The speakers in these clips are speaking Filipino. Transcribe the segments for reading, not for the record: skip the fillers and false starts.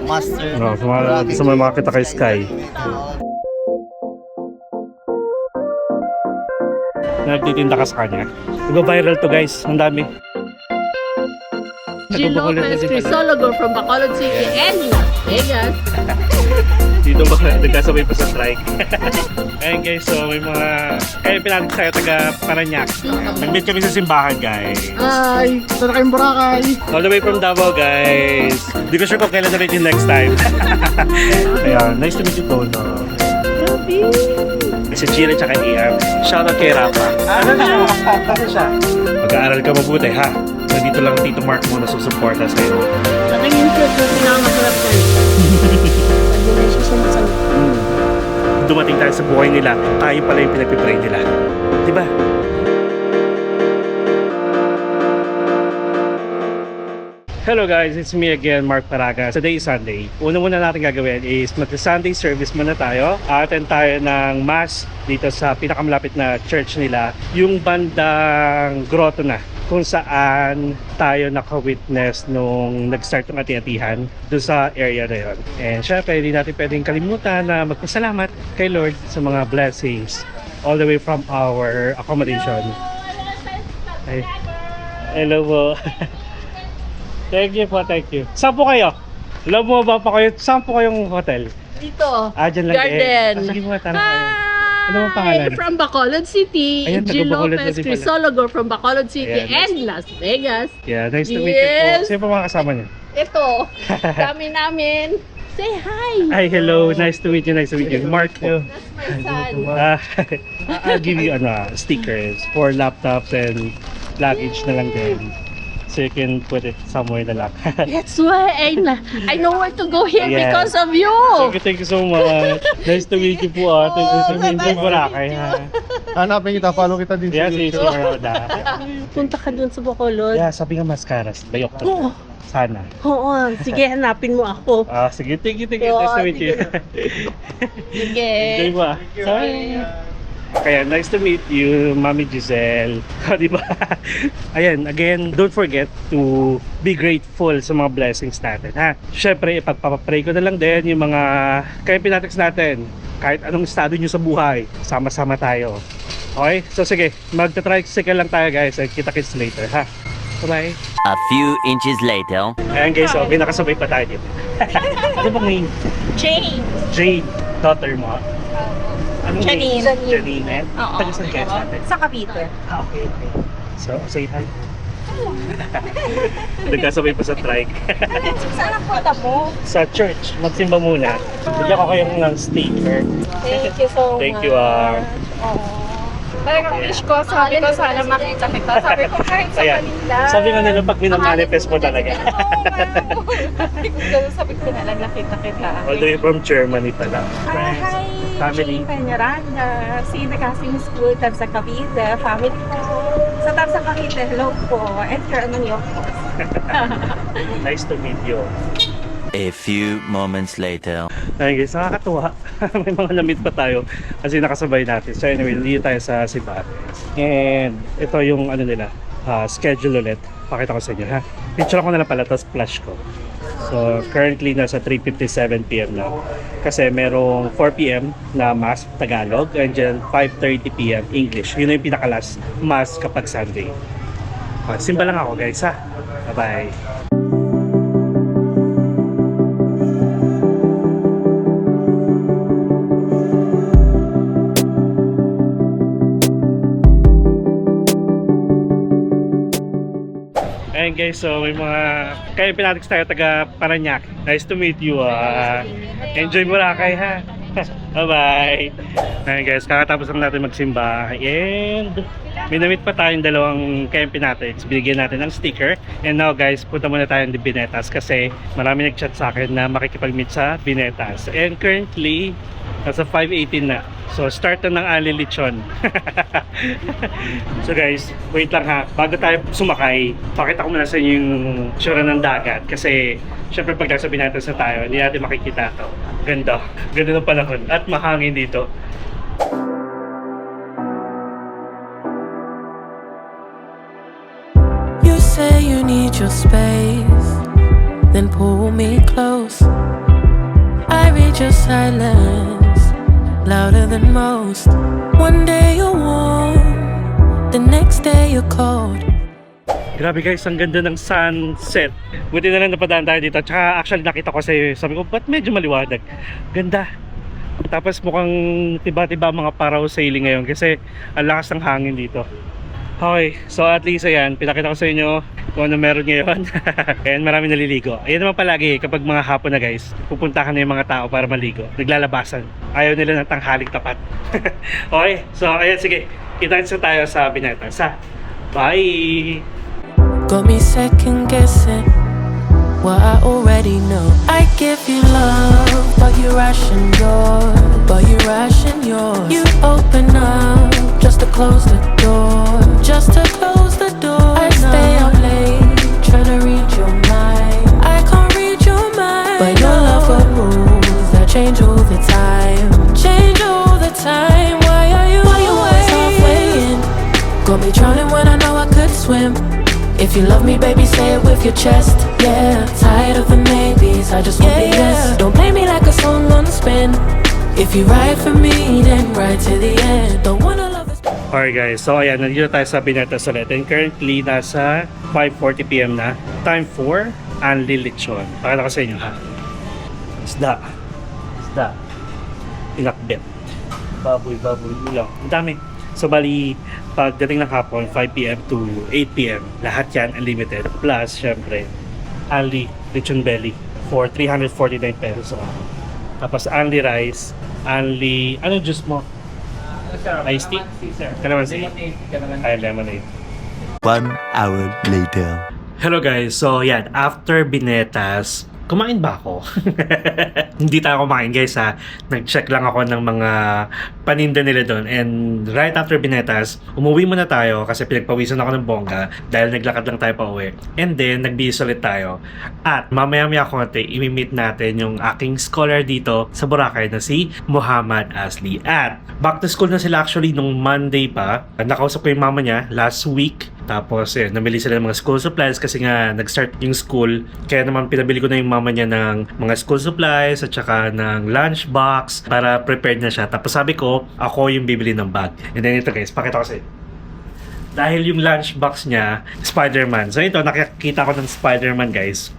master. No, sa mga makita kay Sky. Nagtitinda ka sa kanya. Nag-viral to guys, ang dami. Jill Lopez Crisologo from Bacolod City and Las Vegas. Dito ba nagkasabay pa sa strike? Ayun guys, so may mga kaya pinatin tayo taga Parañaque. Nag-meet kami sa simbahan guys. Hi! Ito na kayong Boracay. All the way from Davao guys. Hindi ko sure kung kailan ulit yung next time. Ayan, nice to meet you Tono. Si Chile tsaka Ian. Shoutout kay Rafa. Ano siya? Mag-aaral ka mabuti ha. Nandito lang Tito Mark mo na susuporta sa'yo. Sa tingin ko, ito pinakamasarap ka. Pag na siya sumasagot. Dumating tayo sa buhay nila, tayo pala yung pinagpipray nila. Diba? Hello guys, it's me again, Mark Paraga. Today is Sunday. Una muna natin gagawin is mag-Sunday service muna tayo. Attend tayo ng Mass dito sa pinakamalapit na church nila. Yung bandang grotto na kung saan tayo naka-witness nung nag-start yung ati-atihan doon sa area na yun. And syempre, hindi natin pwedeng kalimutan na magpasalamat kay Lord sa mga blessings all the way from our accommodation. Ay. Hello po. Thank you po, thank you. Saan po kayo? Love mo ba pa kayo? Saan po kayong hotel? Dito. Dyan lang Garden. Sige mo, tanong kayo. Ano ang pangalan? From Bacolod City. Ayan, Jill taga-Bacolod Lopez na din pala. Crisologo from Bacolod City Ayan, and Las Vegas. Yeah, nice to meet you po. Yes. Sino po mga kasama niyo? Ito. Kami namin. Say hi. Hi, hello. Nice to meet you, nice to meet you. Mark po. That's my son. I'll give you stickers for laptops and luggage na lang din. So you can put it somewhere na lang. That's why I know where to go here Yeah. because of you. Thank you so much. Nice to meet you po. Thank you so much. Boracay ha. Hanapin kita, follow kita din Yeah, sa si YouTube. Maroda. Punta ka dun sa Bacolod. Yeah, sabi nga mascaras. Bayok ka. Oo. Sana. Oo, sige, hanapin mo ako. Sige, thank you. Nice to meet you. Sige. Enjoy mo ah. Sorry. Kaya nice to meet you, Mami Giselle. Di ba? Ayan, again, don't forget to be grateful sa mga blessings natin, ha? Siyempre, ipagpapapray ko na lang din yung mga kaya pinatext natin. Kahit anong estado nyo sa buhay, sama-sama tayo. Okay? So sige, magta-tricycle lang tayo guys. Kita-kits later, ha? Bye-bye. A few inches later. Ayan guys, okay, nakasabay pa tayo dito. Ano bang name? Jane. Jade, daughter mo. Anong Janine. name? Janine. Oo. Taga saan kayo sa atin? Sa Cavite. Okay. So, say hi. Nagkasabay pa sa trike. Saan ang punta mo? Sa church, magsimba muna. Bigyan ko kayong ng sticker. Thank you so much. Thank you, Talagang wish ko, sabi ko sana makita kita. Sabi ko kahit sa Ayan. Manila. Sabi nga nila pag minamanifest mo talaga. Sabi ko na lang nakita kita. All the way from Germany pala. Hi, Family. Peñaranda. Si Nagkasing School, Tabsa Cavite. Family ko. Sa Tabsa Cavite, hello po. And Carmen of course. Nice to meet you. A few moments later. Ayun guys, nakakatuwa. May mga na-meet pa tayo kasi nakasabay natin. So anyway, dito tayo sa Sibates. And ito yung ano nila, schedule ulit. Pakita ko sa inyo ha. Picture ko na lang pala, tapos flash ko. So currently nasa 3:57 PM na. Kasi merong 4 PM na Mass Tagalog and then 5:30 PM English. Yun na yung pinaka-last Mass kapag Sunday. Simba lang ako guys ha. Bye-bye. Ayan guys, so may mga kaya pinatext tayo taga Parañaque. Nice to meet you. Enjoy Boracay ha. Bye-bye. Ayan guys, kakatapos lang natin magsimba. And may na-meet pa tayong dalawang kaya pinatext. Binigyan natin ng sticker. And now guys, punta muna tayo ng Binetas kasi marami nag-chat sa akin na makikipag-meet sa Binetas. And currently, nasa 5:18 na. So start na ng Ali Lechon. So guys, wait lang ha. Bago tayo sumakay, pakita ko muna sa inyo yung tsura ng dagat. Kasi syempre pag nasa Binetas na tayo, hindi natin makikita to. Ganda. Ganda ng panahon. At mahangin dito. You say you need your space, then pull me close. need your silence louder than most. One day you're warm, the next day you're cold. Grabe guys, ang ganda ng sunset. Buti na lang napadaan tayo dito. Tsaka actually nakita ko sa'yo, sabi ko, ba't medyo maliwanag? Ganda. Tapos mukhang tiba-tiba mga paraw sailing ngayon kasi ang lakas ng hangin dito. Okay, so at least ayan, pinakita ko sa inyo kung ano meron ngayon. Ayan, marami naliligo. Ayan naman palagi, kapag mga hapon na guys, pupuntahan na yung mga tao para maligo. Naglalabasan. Ayaw nila ng tanghaling tapat. Okay, so ayan, sige. Kita-kita tayo sa Binaytas. Bye! Got me second guessing what I already know. I give you love, but you ration yours. You open up just to close the door. I stay up late trying to read your mind. I can't read your mind, but your love got rules that change all the time. Why are you always halfway in? Got me drowning when I know I could swim. If you love me, baby, say it with your chest. Yeah, tired of the maybes, I just want the yes. Don't play me like a song on spin. If you ride for me, then ride to the end. Don't wanna love this. Alright guys, so ayan, nandito tayo sa Binaytas ulit. And currently, nasa 5:40 PM na. Time for Anli Lechon. Pakita ko sa inyo ha. Isda. Pinakbet. Baboy, ulam. Ang dami. So bali, pagdating ng hapon, 5 PM to 8 PM, lahat yan unlimited. Plus, syempre, Anli Lechon Belly for 349 pesos. Tapos Anli Rice, Anli, ano juice mo? Iced tea? Calamansi? Ay, lemonade. 1 hour later. Hello guys, so yan, after Binaytas, kumain ba ako? Hindi tayo kumain guys ha. Nag-check lang ako ng mga paninda nila doon. And right after Binaytas, umuwi muna tayo kasi pinagpawisan ako ng bongga dahil naglakad lang tayo pa uwi. And then, nagbihis ulit tayo. At mamaya-maya konti, imi-meet natin yung aking scholar dito sa Boracay na si Muhammad Asli. At back to school na sila actually nung Monday pa. Nakausap ko yung mama niya last week. Tapos, namili sila ng mga school supplies kasi nga nag-start yung school. Kaya naman pinabili ko na yung mama niya ng mga school supplies at saka ng lunch box para prepared na siya. Tapos sabi ko, ako yung bibili ng bag. And then ito guys, pakita ko sa inyo. Dahil yung lunch box niya, Spider-Man. So ito, nakikita ko ng Spider-Man guys.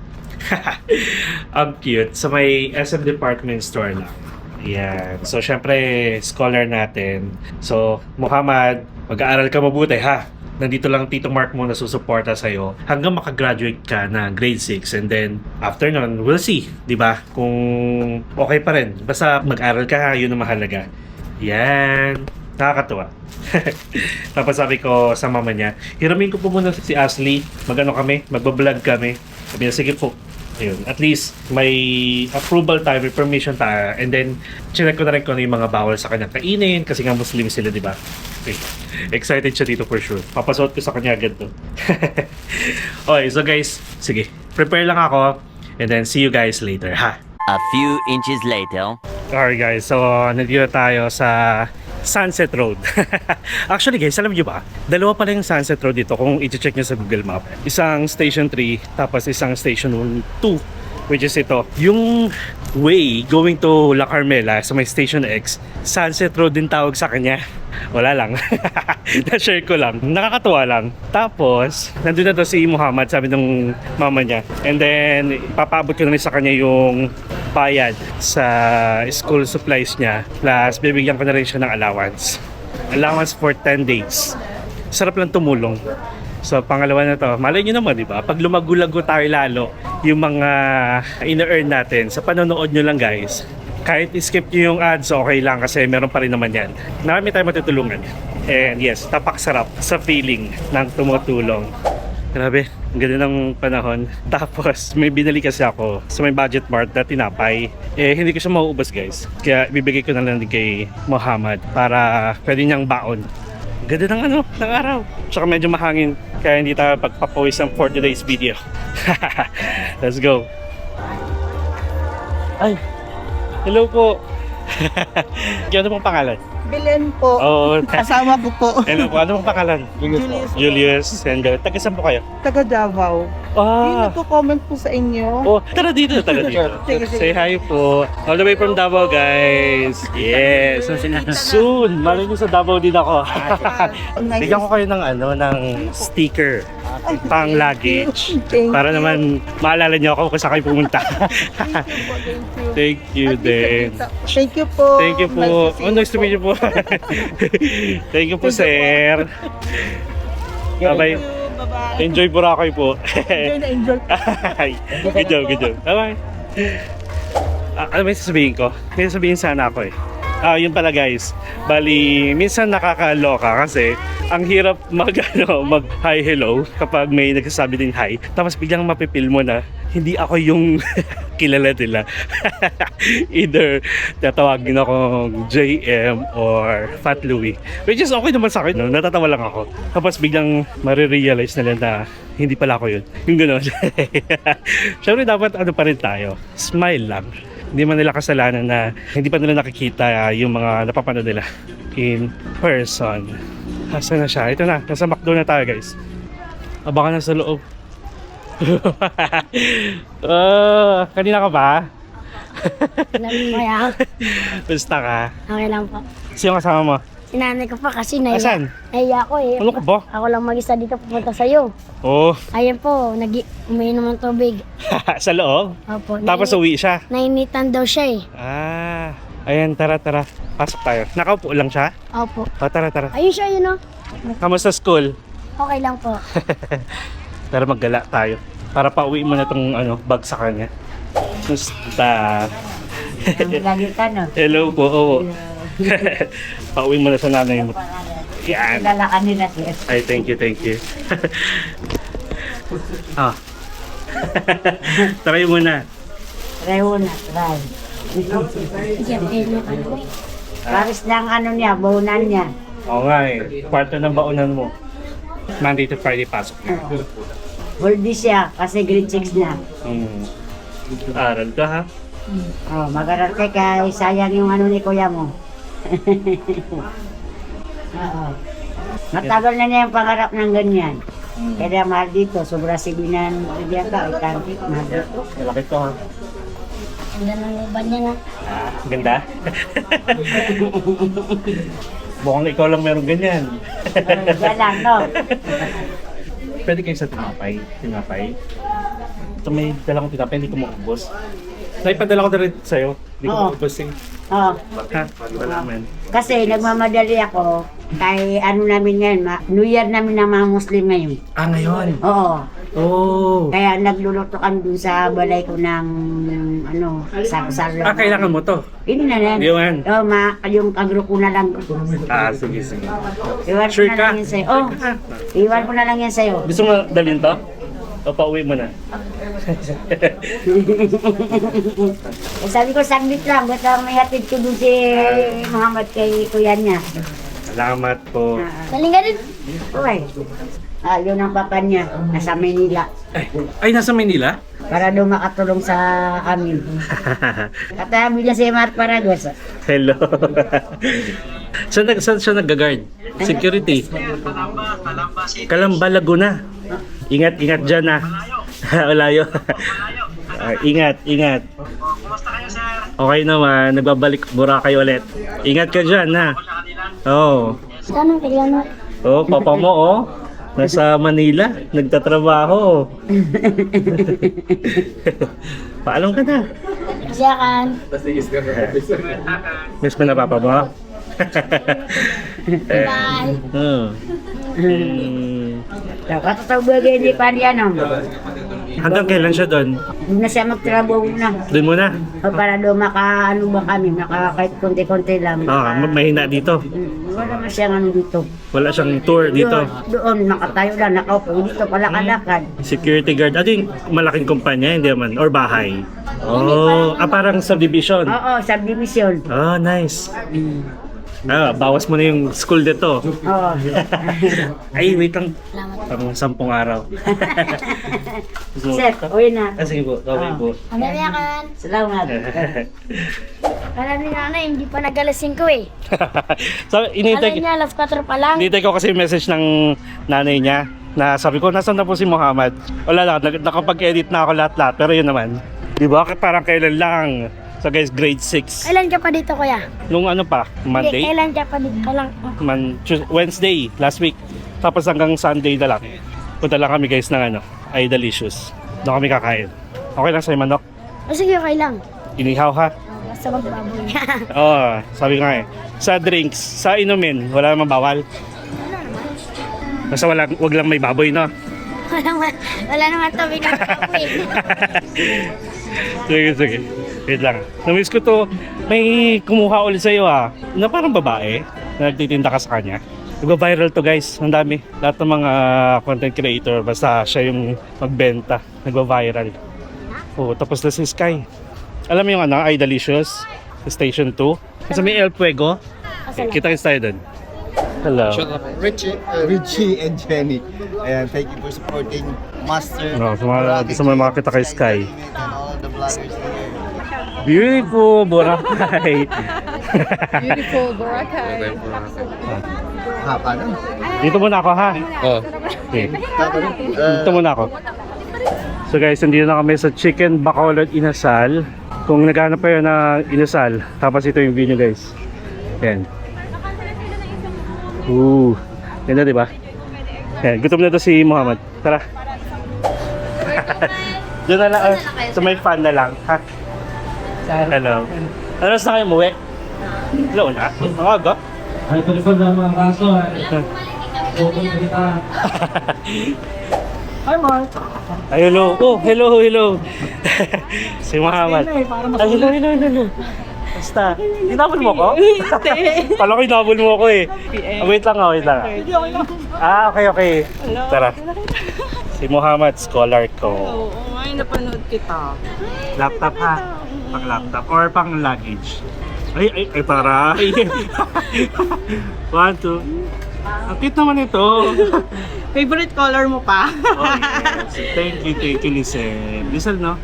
Ang cute. Sa may SM department store lang. Yan. So syempre, scholar natin. So, Muhammad, mag-aaral ka mabuti ha. Nandito lang Tito Mark mo na susuporta sa'yo hanggang makagraduate ka na grade 6 and then after nun, we'll see, di ba? Kung okay pa rin. Basta mag-aral ka ha, yun ang mahalaga. Yan. Nakakatuwa. Tapos sabi ko sa mama niya, hiramin ko po muna si Asli. Magbablog kami. Sabi niya, sige po. Ayun. At least may approval tayo, may permission tayo. And then, chinek ko na rin kung ano yung mga bawal sa kanyang kainin kasi nga Muslim sila, di ba? Okay. Excited siya dito for sure. Papasuot ko sa kanya agad to. Okay, so guys, sige. Prepare lang ako and then see you guys later, ha? A few inches later. Alright guys, so nandito tayo sa Sunset Road. Actually guys, alam nyo ba? Dalawa pala yung Sunset Road dito kung i-check nyo sa Google Map. Isang Station 3, tapos isang Station 2, which is ito. Yung way going to La Carmela sa may Station X, Sunset Road din tawag sa kanya. Wala lang. Na-share ko lang. Nakakatuwa lang. Tapos, nandun na to si Muhammad, sabi ng mama niya. And then, papaabot ko na rin sa kanya yung bayad sa school supplies niya. Plus, bibigyan ko na rin siya ng allowance. Allowance for 10 days. Sarap lang tumulong. So, pangalawa na to. Malay nyo naman, di ba? Pag lumagulago tayo lalo, yung mga ina-earn natin, sa panonood nyo lang guys, kahit skip nyo yung ads, okay lang kasi meron pa rin naman yan. Marami tayong matutulungan. And yes, tapak-sarap sa feeling ng tumutulong. Grabe, ang ganda ng panahon. Tapos, may binili kasi ako sa may Budget Mart na tinapay. Hindi ko siya mauubos guys. Kaya ibibigay ko na lang din kay Muhammad para pwede niyang baon. Ganda ng ng araw. Tsaka medyo mahangin. Kaya hindi tayo pagpapawis for today's video. Let's go. Ay, hello po. Ano pong pangalan? Belen po. Oo. Asawa ko po. Hello po, ano pong pangalan? Julius. And taga saan po kayo? Taga Davao. Ah. Nagko-comment po sa inyo. Oh, tara dito, tara dito. Sige, sige. Say hi po. All the way from Davao, guys. Yes. Soon. Malay nyo sa Davao din ako. Bigyan ko kayo ng ng sticker pang luggage. Para naman maalala nyo ako kung saan kayo pumunta. Thank you din. Thank you po. Thank you po. Oh, nice to meet you po. Thank you po, sir. Bye-bye. Bye-bye. Enjoy Boracay po. Enjoy na enjoy. Good job, good job. Bye-bye. Ano may sasabihin ko? May sasabihin sana ako eh. Yun pala guys. Bali, minsan nakakaloka kasi ang hirap mag hi hello kapag may nagsasabi din hi. Tapos biglang mapipil mo na hindi ako yung kilala nila. Either tatawagin akong JM or Fat Louie. Which is okay naman sa akin. No? Natatawa lang ako. Tapos biglang marirealize nila na hindi pala ako yun. Yung gano'n. Siyempre dapat pa rin tayo. Smile lang. Hindi man nila kasalanan na hindi pa nila nakikita yung mga napapanood nila in person. Asa na siya? Ito na. Nasa McDo na tayo guys. Baka nasa loob. Kanina ka ba? Kaya, Basta ka. okay lang po. Sino kasama mo? Sinanay ko pa kasi Asan? nahiya ako eh. Ano ka ba? Ako lang mag-isa dito pupunta sa'yo. Oh, Ayan po, umiinom ng tubig. sa loob? Opo. Tapos uwi siya. Nainitan daw siya eh. Ayan, tara. Pasok tayo. Nakaupo lang siya? Opo. Tara. Ayun siya yun oh. Kamusta school? Okay lang po. Tara maggala tayo. Para pauwi mo na tong bag sa kanya. Basta. Lagi ka no. Hello po. Oo. Pauwi mo na sa nanay mo. Yan. Kilala ka nila sir. Ay, thank you. Try mo na. Try mo na, try. Paris lang niya, baunan niya. Oo nga eh. Kwarto ng baunan mo. Monday to Friday pasok na. Full day siya kasi grade 6 na. Aral ka ha? Oh, mag-aral ka kay sayang yung ni kuya mo. Oo. Matagal na niya yung pangarap ng ganyan. Kaya mahal dito, sobra sibinan diyan ka, ikantik, mahal dito. Malaki to ha? Ganda ng uban niya na. Ganda? Mukhang ikaw lang meron ganyan. Diyan lang, no? Pwede kayo sa tinapay. Ito may dalang tinapay, hindi ko maubos. Naipadala ko na rin sa'yo. Hindi ko Oo. maubos eh. Oo. Ha? Wala man. Kasi nagmamadali ako kay namin ngayon, New Year namin ng mga Muslim ngayon. Ngayon? Oo. Oh. Kaya nagluluto kami dun sa balay ko ng sar. Kailangan mo to? Hindi na yan. Hindi man. Oo, yung agrupo na lang. Sige. Iwan ko Sure na ka? lang yan sa'yo. Oh, iwan ko na lang yan sa'yo. Gusto mo dalhin to? O pauwi mo na? Sabi ko, saglit lang. Ba't may hatid ko dun si Muhammad kay kuya niya. Salamat po. Galing ka rin. Okay. Yun ang papa niya. Nasa Manila. Ay, nasa Manila? Para daw makatulong sa amin. Katabi niya si Mark Paragos. Hello. Saan siya nag-guard? Security. Calamba, Laguna. Ingat dyan ha. Malayo. Ingat. Okay naman, nagbabalik Boracay ulit. Ingat ka dyan ha. Oo. Saan ang kailan mo? Papa mo nasa Manila, nagtatrabaho. Paalam ka na. Kasiyakan. Miss mo na papa mo? Bye. Katutubagay ni Pariano. Hanggang kailan siya doon? Doon na siya magtrabaho na. Doon muna? Para daw kami, kahit konti-konti lang. Mahina dito. Wala na siyang dito. Wala siyang tour dito. Doon, nakatayo lang, nakaupo. Dito pala kalakad. Security guard. Ano yung malaking kumpanya? Hindi naman. Or bahay? Parang subdivision. Oo, subdivision. Nice. Bawas mo na yung school dito. Oo. Ay, wait lang. Salamat. Pang 10 araw. Sir, uwi na. Sige po, okay po. Ang yakan. Salamat. Alam ni nanay, hindi pa nagalasing ko eh. So, Alam inintay niya, alas 4 pa lang. ko kasi yung message ng nanay niya na sabi ko, nasan na po si Muhammad? Wala lang, nakapag-edit na ako lahat-lahat. Pero yun naman, di ba? Parang kailan lang. So guys, grade 6. Kailan ka pa dito, kuya? Nung ano pa? Hindi, Monday? kailan ka pa dito? Kailan? Wednesday, last week. Tapos hanggang Sunday na lang. Punta lang kami guys ng ano, ay delicious. Doon kami kakain. Okay lang sa'yo manok? O sige, okay lang. Inihaw ha? Basta magbaboy. Oo, sabi ko nga eh. Sa drinks, sa inumin, wala namang bawal. Basta wag lang may baboy, no? Wala naman tabi ng baboy. Sige. Wait lang. Namiss ko to. May kumuha ulit sa'yo na parang babae na nagtitinda ka sa kanya. Nag-viral to guys. Ang dami. Lahat ng mga content creator, basta siya yung magbenta. Nag-viral. Oh, tapos na si Sky. Alam mo yung ano, Ay Delicious? Station 2. Kasi may El Fuego. Kita-kits tayo dun. Hello. Richie and Jenny. Ayan, thank you for supporting Master. No, sa mga makita kay Sky. And all of the vloggers here. Beautiful Boracay. Beautiful Boracay. Hapa na. Dito muna ako ha. Okay. Dito muna ako. So guys, nandito na kami sa Chicken Bacolod Inasal. Kung naghanap kayo na inasal, tapos ito yung view nyo guys. Yan. Ganda diba? Yan, gutom na to si Muhammad. Tara. Doon na lang, sa may fan na lang, ha? Hello. Ano na kayo umuwi? Hello na? Ang aga? Ay, palipad na mga kaso. Bukong kita. Hi, Mark. Ay, hello. Oh, hello. Si Muhammad. Ay, hello. Basta. Hinabol mo ko? Hindi. Kala ko hinabol mo ko eh. Wait lang. Okay. Tara. Si Muhammad, scholar ko. Oo, ay napanood kita. Laptop ha? Pang laptop or pang luggage? Ay, para. 1, 2. Ang cute naman ito. Favorite color mo pa? Oh, yes. Thank you, Lisel. Lisel, no?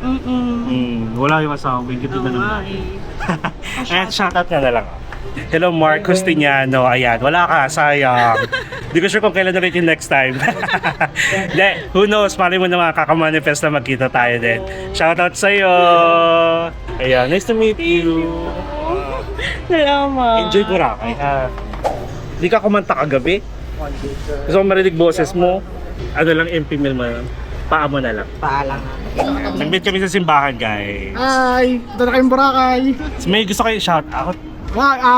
Wala yung asawa ko. Hindi na naman. Ayan, shoutout na lang. Hello, Mark Costiniano. Ayan, wala ka, sayang. Hindi ko sure kung kailan ulit yung next time. Hindi, who knows, mali mo naman kakamanifest na magkita tayo din. Shoutout sa'yo. Ayan, nice to meet you. Salamat. Enjoy Boracay ha. Hindi ka kumanta kagabi? Gusto ko marinig boses mo. Ano lang, MP meal mo lang. Paa mo na lang. Paalam. Nag-meet kami sa simbahan, guys. Hi, ito na kayong Boracay. So, may gusto kayo shout out.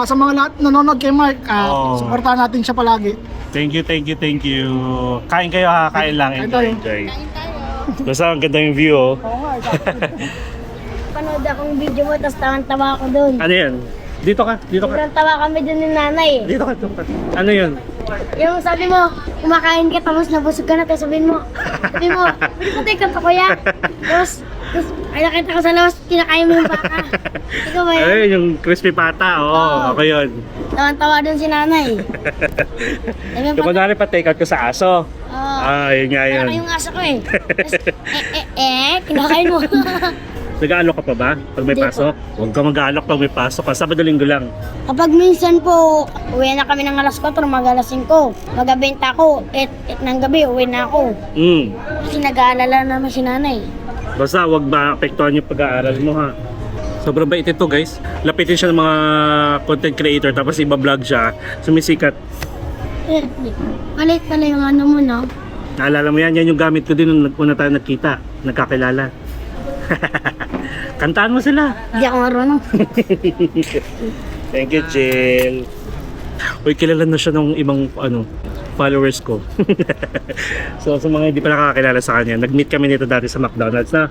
Sa mga lahat nanonood kay Mark, Oh. supportahan natin siya palagi. Thank you. Kain kayo ha, kain lang. Enjoy. Basta ang ganda yung view, oh. Panood akong video mo, tapos tawang-tawa ako doon. Ano yan? Dito ka. Sobrang tawa kami doon ni nanay eh. Dito ka. Ano yun? Yung sabi mo, kumakain ka tapos nabusog ka na, tapos sabihin mo, pwede patay ka pa kuya. Tapos ay nakita ko sa labas, kinakain mo yung baka. Ikaw ba yun? Ay, yung crispy pata. Oo, ako yun. Tawang-tawa doon si nanay. Sabi mo, Yung kunwari pa take out ko sa aso. Yun nga yun. Parang yung aso ko eh. Tapos, kinakain mo. Nag-aalok ka pa ba? Pag may Hindi pasok? Huwag ka mag-aalok pag may pasok. Sabado linggo lang. Kapag minsan po, uwi na kami ng alas 4, mag-alas 5. Magabenta ko, 8 ng gabi, uwi na ako. Kasi nag-aalala naman si nanay. Basta huwag maapektuhan yung pag-aaral mo ha. Sobrang bait ito guys. Lapitin siya ng mga content creator tapos iba-vlog siya. Sumisikat. Palit pala yung ano mo, no? Naalala mo yan? Yan yung gamit ko din nung una tayo nagkita. Nagkakilala. Kantaan mo sila. Hindi ako marunong. Thank you, Jill. Uy, kilala na siya ng ibang followers ko. So, sa mga hindi pa nakakakilala sa kanya, nag-meet kami nito dati sa McDonald's na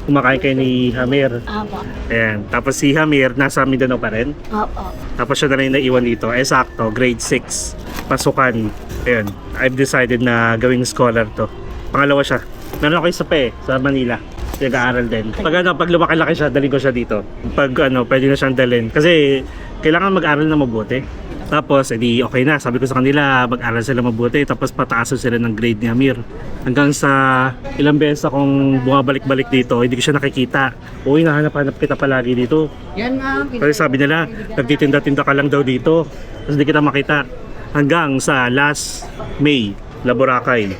kumakain kayo ni Hamir. Apo. Ayan. Tapos si Hamir, nasa Mindanao pa rin. Opo. Tapos siya na rin naiwan dito. Sakto, grade 6. Pasukan. Ayan. I've decided na gawing scholar to. Pangalawa siya. Meron ako isa pa sa Manila. Nag-aaral din. Pag lumaki-laki siya, dalhin ko siya dito. Pag pwede na siyang dalhin. Kasi kailangan mag-aral na mabuti. Tapos, edi okay na. Sabi ko sa kanila, mag-aral sila mabuti. Tapos pataasan sila ng grade ni Amir. Hanggang sa ilang beses akong bumabalik-balik dito, hindi ko siya nakikita. Uy, nahanap-hanap kita palagi dito. Yan nga. Kasi sabi nila, nagtitinda-tinda ka lang daw dito. Tapos hindi kita makita. Hanggang sa last May, Boracay.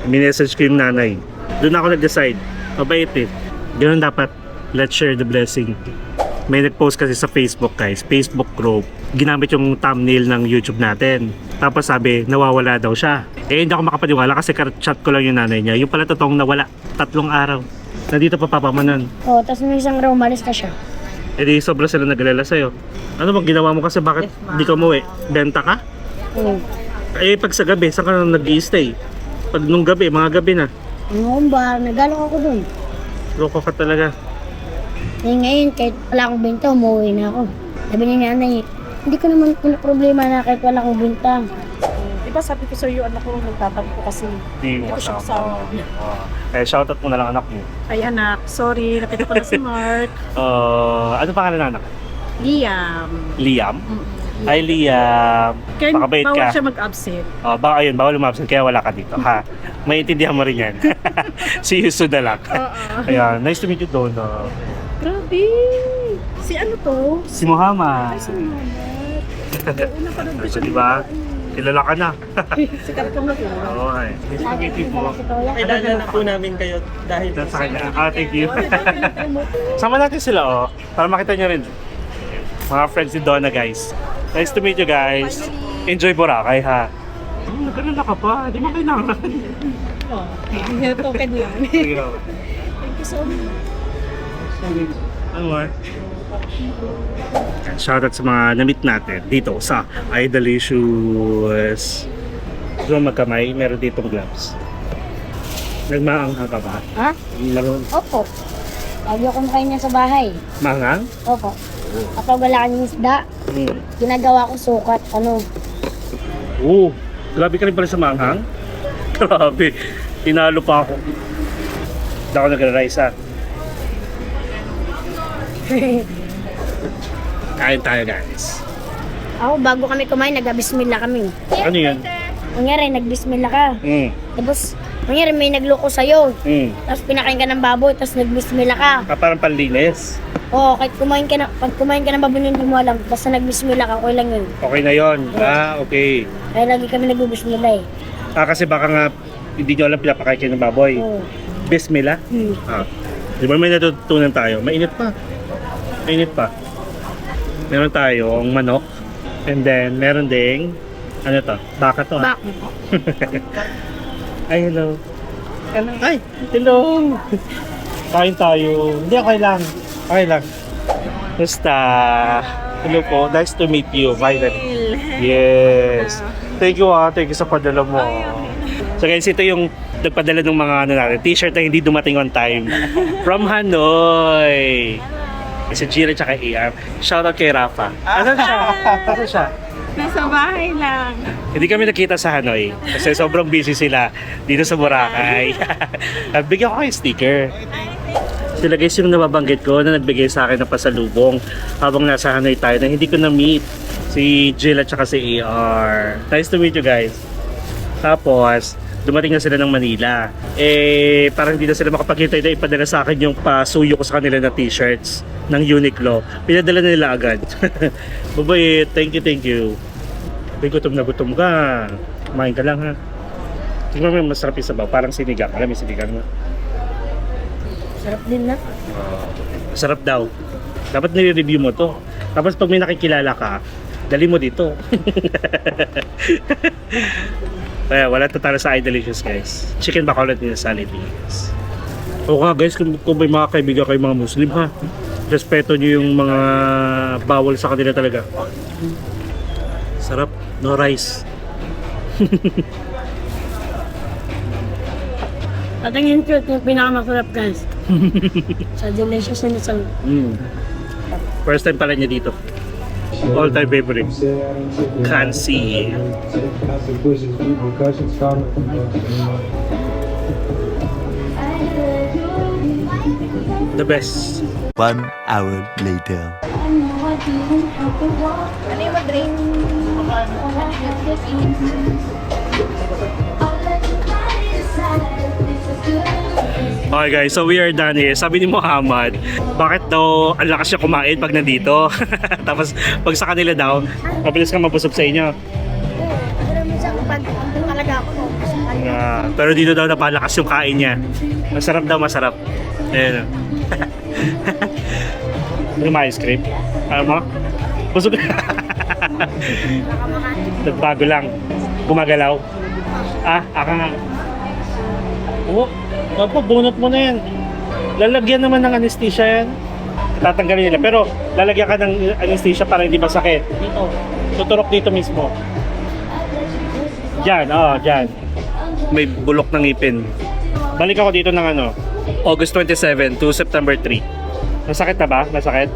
Minessage ko yung nanay. Doon ako nag-decide. Mabait eh. Ganun dapat. Let's share the blessing. May nag-post kasi sa Facebook guys, Facebook group. Ginamit yung thumbnail ng YouTube natin. Tapos sabi, nawawala daw siya. Eh hindi ako makapaniwala kasi chat ko lang yung nanay niya. Yung pala totoong nawala. 3 araw. Nandito pa papamanan. Oo, tapos may isang raw umalis na siya. Eh di sobra sila nag-alala sa'yo. Ano bang ginawa mo kasi bakit di ka umuwi? Benta ka? Oo. Eh pag sa gabi, saan ka na nag-i-stay? Pag nung gabi, mga gabi na. Noong ba, nagalo ako dun. Loko ka talaga. Eh ngayon, kahit wala akong benta, umuwi na ako. Sabi ni nanay, hindi ko naman problema na kahit wala akong benta. Diba sabi ko sa'yo, anak ko, nagtatampo kasi. Hindi Hindi ko siya kasama. Eh shoutout mo na lang anak mo. Ay anak, sorry, nakita ko na si Mark. Ano pangalan ng anak? Liam. Liam? Hi Liam. Kaya Baka bait bawal ka. siya mag-absent. Baka ayun, bawal lumabsan kaya wala ka dito. Ha? Maintindihan mo rin yan. See you soon na lang. Ayan, nice to meet you Donna. Grabe! Si ano to? Si Muhammad. Si Muhammad. Una pa rin So, di ba? Kilala ka na. Sikat ka mo. Okay. Nice to meet you po. Si Kuya. Kailangan na po namin kayo dahil Sa kanya. Thank you. Sama natin sila para makita nyo rin. Mga friends ni Donna guys. Nice to meet you guys. Enjoy Boracay ha. Nagkalala ka pa. Di mo kailangan. Token lang. Sige na. Thank you so much. Ano mo? Shoutout sa mga na-meet natin dito sa Idolicious. So magkamay, meron ditong gloves. Nagmaanghang ka ba? Ha? Laro. Opo. Lagi akong kain niya sa bahay. Maanghang? Opo. Kapag wala kang isda, ginagawa ko sukat. Ano? Oo. Grabe ka rin pala sa maanghang? Grabe. Tinalo pa ako. Hindi ako nag-rice ha. Kain tayo guys. Ako, bago kami kumain, nag-bismillah kami. Ano yan? Kunyari, nag-bismillah ka. Tapos, kunyari, may nagloko sa'yo. Mm. Tapos pinakain ka ng baboy, tapos nag-bismillah ka. Parang panlinis. Oo, kahit pag kumain ka ng baboy hindi mo alam, basta nag-bismillah ka, okay lang yun. Okay na yon. Okay. Kaya lagi kami nag-bismillah eh. Kasi baka nga hindi nyo alam pinapakain kayo ng baboy. Oo. Bismillah. Di ba may natutunan tayo? Mainit pa. Mainit pa. Meron tayong manok. And then, meron ding ano to? Baka to ha? Ay, hello. Ay, hello. Kain tayo. Hindi, okay lang. Okay lang. Basta, hello po. Nice to meet you. Finally. Yes. Thank you Thank you sa padala mo. So guys, ito yung nagpadala ng mga ano natin, t-shirt na hindi dumating on time. From Hanoi. Si Jira tsaka AR. Shoutout kay Rafa. Ano siya? Ano siya? Nasa bahay lang. Hindi kami nakita sa Hanoi kasi sobrang busy sila dito sa Boracay. Bigyan ko kayo sticker. Sila guys yung nababanggit ko na nagbigay sa akin ng pasalubong habang nasa Hanoi tayo na hindi ko na-meet. Si Jill at saka si AR. Nice to meet you guys. Tapos, dumating na sila ng Manila. Parang hindi na sila makapagkita na ipadala sa akin yung pasuyo ko sa kanila na t-shirts ng Uniqlo. Pinadala na nila agad. Bye-bye. Thank you. May gutom na gutom ka. Kumain ka lang ha. Tingnan mo yung masarap yung sabaw. Parang sinigang. Alam mo yung sinigang mo? Sarap din na. Masarap daw. Dapat nire-review mo to. Tapos pag may nakikilala ka, dali mo dito. Kaya wala tatalo sa Idolicious guys. Chicken bacolod nila sa Lidis. O nga guys, kung may mga kaibigan kayo mga Muslim ha, respeto nyo yung mga bawal sa kanila talaga. Sarap, no rice. Tatangin ko yung pinakamasarap guys. Sa delicious na sa... First time pala niya dito. All time favorite. Can't see. The best. 1 hour later. Ano yung mag-drink? Okay guys, so we are done here. Sabi ni Muhammad, bakit daw ang lakas siya kumain pag nandito? Tapos pag sa kanila daw, mabilis kang mabusog sa inyo. Pero minsan kapag andun talaga ako, Pero dito daw napalakas yung kain niya. Masarap daw, masarap. Ayan. Ano yung ice cream? Ano mo? Busog. Nagbago lang. Gumagalaw. Aka nga. Oo. Opo, bunot mo na yan. Lalagyan naman ng anesthesia yan. Tatanggalin nila. Pero lalagyan ka ng anesthesia para hindi masakit. Dito. Tuturok dito mismo. Diyan, diyan. May bulok ng ngipin. Balik ako dito ng August 27 to September 3. Masakit na ba? Masakit?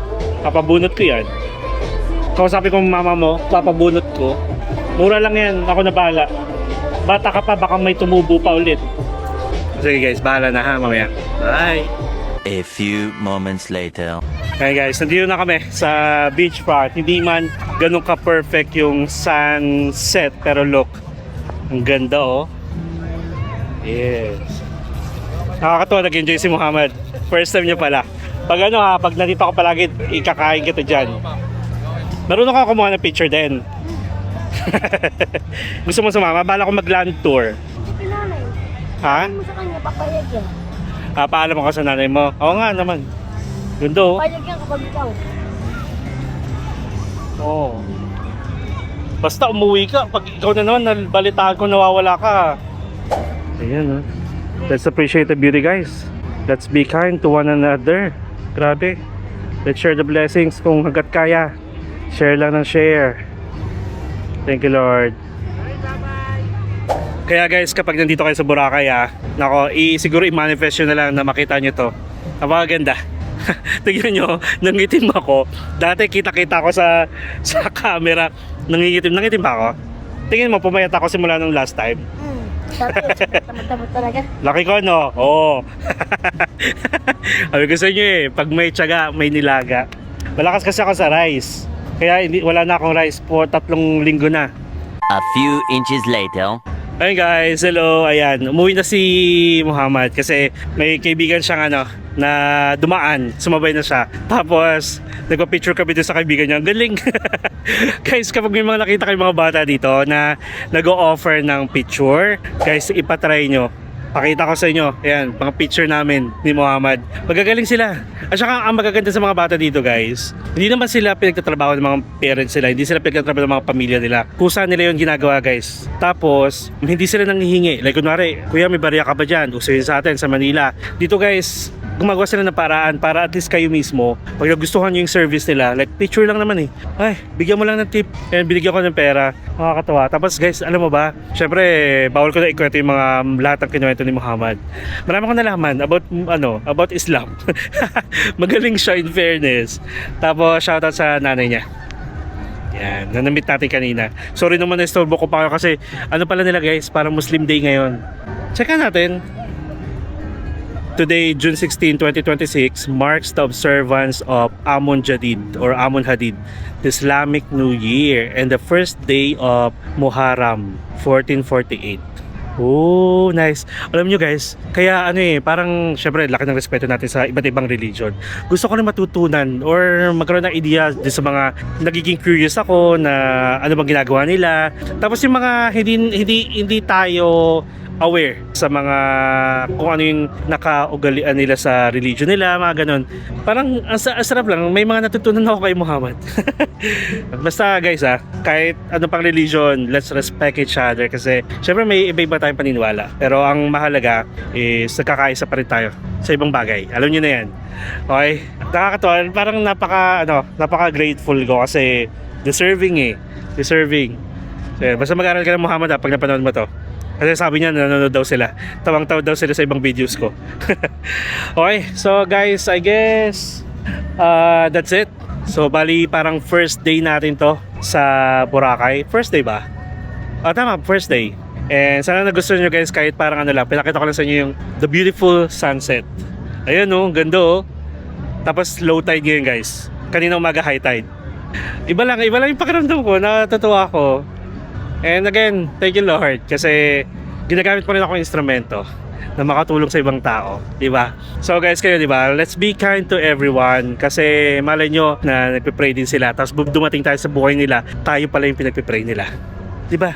Papabunot ko yan. Kausapin ko mama mo, papabunot ko. Mura lang yan, ako na bahala. Bata ka pa, baka may tumubo pa ulit. Sige guys, bahala na ha, mamaya. Bye! A few moments later. Okay guys, nandito na kami sa beach part. Hindi man ganun ka-perfect yung sunset, pero look, ang ganda oh. Yes. Nakakatuwa, nag-enjoy si Muhammad. First time niya pala. Pag pag nandito ako palagi, ikakain kita dyan. Marunong ako kumuha ng picture din. Gusto mo sumama? Bala ko mag-land tour. pinanay. Ha? Mo sa kanya, papayag yan. Paalam ako sa nanay mo. Oo nga naman. Gundo. Papayag yan kapag ikaw. Oo. Basta umuwi ka. Pag ikaw na naman, nabalitaan ko nawawala ka. Ayan, let's appreciate the beauty, guys. Let's be kind to one another. Grabe. Let's share the blessings kung hanggat kaya. Share lang ng share. Thank you, Lord. Kaya guys, kapag nandito kayo sa Boracay, nako, siguro i-manifest nyo na lang na makita nyo to. Napakaganda. Tignan nyo, nangitim ako. Dati kita-kita ko sa camera. Nangitim ba ako? Tingin mo, pumayat ako simula nung last time. Tamad-tamad talaga. Laki ko, no? Oo. Sabi ko sa inyo pag may tiyaga, may nilaga. Malakas kasi ako sa rice. Kaya wala na akong rice po 3 linggo na. A few inches later. Ayun guys, hello. Ayan, umuwi na si Muhammad kasi may kaibigan siyang na dumaan, sumabay na siya. Tapos nagpa-picture kami doon sa kaibigan niya. Ang galing. Guys, kapag may mga nakita kayong mga bata dito na nag-o-offer ng picture, guys, ipatry nyo. Pakita ko sa inyo, ayan, mga picture namin ni Muhammad. Magagaling sila. At saka ang magaganda sa mga bata dito guys, hindi naman sila pinagtatrabaho ng mga parents sila, hindi sila pinagtatrabaho ng mga pamilya nila. Kusa nila yung ginagawa guys. Tapos, hindi sila nanghihingi. Like kunwari, kuya may barya ka ba dyan? Uso yun sa atin sa Manila. Dito guys, gumagawa sila ng paraan para at least kayo mismo, pag nagustuhan nyo yung service nila, like picture lang naman ay, bigyan mo lang ng tip, and binigyan ko ng pera. Nakakatawa. Tapos guys, alam mo ba, syempre, bawal ko na ikwento yung mga lahat ng kinuwento ni Muhammad. Marami ko nalaman about Islam. Magaling siya in fairness. Tapos shoutout sa nanay niya. Yan, nanamit natin kanina. Sorry naman na istorbo ko pa kayo kasi pala nila guys, parang Muslim Day ngayon. Checkan natin. Today, June 16, 2026, marks the observance of Amun Jadid or Amun Hadid, the Islamic New Year, and the first day of Muharram, 1448. Oh, nice. Alam nyo guys, kaya parang syempre laki ng respeto natin sa iba't ibang religion. Gusto ko na matutunan or magkaroon ng idea sa mga nagiging curious ako na ano bang ginagawa nila. Tapos yung mga hindi tayo aware sa mga kung ano yung nakaugalian nila sa religion nila, mga ganun. Parang ang sarap lang, may mga natutunan ako kay Muhammad. Basta guys kahit ano pang religion, let's respect each other kasi syempre may iba-iba tayong paniniwala. Pero ang mahalaga is nagkakaisa pa rin tayo sa ibang bagay. Alam niyo na yan. Okay? Nakakatuwa, parang napaka grateful ko kasi deserving. So, basta mag-aral ka ng Muhammad pag napanood mo to. Kasi sabi niya nanonood daw sila. Tawang-tawa daw sila sa ibang videos ko. Okay, so guys, I guess that's it. So bali parang first day natin to sa Boracay. First day ba? Tama, first day. And sana nagustuhan nyo guys kahit parang pinakita ko lang sa inyo yung the beautiful sunset. Ayun ganda Tapos low tide ngayon guys. Kanina umaga high tide. Iba lang yung pakiramdam ko, natutuwa ako. And again, thank you Lord kasi ginagamit pa rin ako instrumento na makatulong sa ibang tao, di ba? So guys, kayo, di ba? Let's be kind to everyone kasi malay nyo na nagpe-pray din sila tapos dumating tayo sa buhay nila, tayo pala yung pinagpe-pray nila, di ba?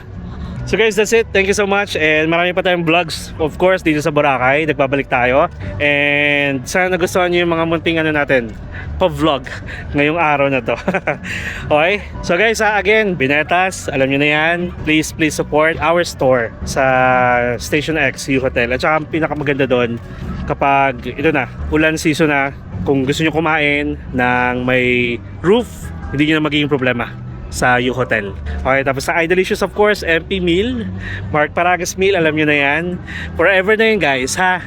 So guys, that's it. Thank you so much and marami pa tayong vlogs of course dito sa Boracay. Nagbabalik tayo and sana nagustuhan nyo yung mga munting ano natin pa-vlog ngayong araw na to. Okay? So guys, again, Binetas, alam nyo na yan. Please support our store sa Station X U Hotel. At saka ang pinakamaganda doon kapag ito na, ulan season na, kung gusto nyo kumain ng may roof, hindi nyo na magiging problema sa U Hotel. Okay, tapos sa iDelicious of course, MP Meal, Mark Paragas Meal, alam nyo na yan. Forever na yun guys, ha?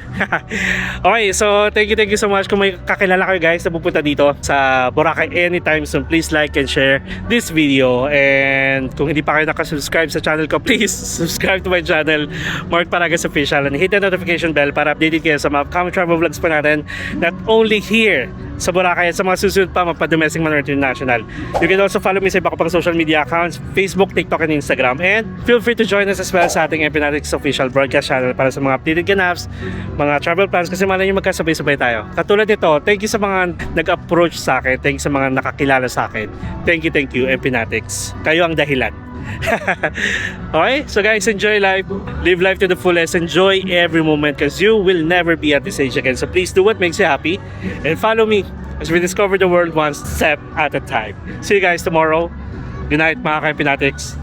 Okay, so thank you so much. Kung may kakilala kayo guys na pupunta dito sa Boracay anytime soon, please like and share this video. And kung hindi pa kayo nakasubscribe sa channel ko, please subscribe to my channel, Mark Paragas Official, and hit the notification bell para updated kayo sa mga upcoming travel vlogs pa natin, not only here sa Boracay at sa mga susunod pa magpa-domestic man or international. You can also follow me sa iba ko pang social media accounts, Facebook, TikTok, and Instagram. And feel free to join us as well sa ating Empinatics official broadcast channel para sa mga updated ganaps, mga travel plans, kasi malay nyo magkasabay-sabay tayo. Katulad nito, thank you sa mga nag-approach sa akin, thank you sa mga nakakilala sa akin. Thank you, Empinatics. Kayo ang dahilan. Okay, so guys, enjoy life, live life to the fullest, enjoy every moment because you will never be at this age again. So please do what makes you happy and follow me as we discover the world one step at a time. See you guys tomorrow. Good night mga ka-Empinatics.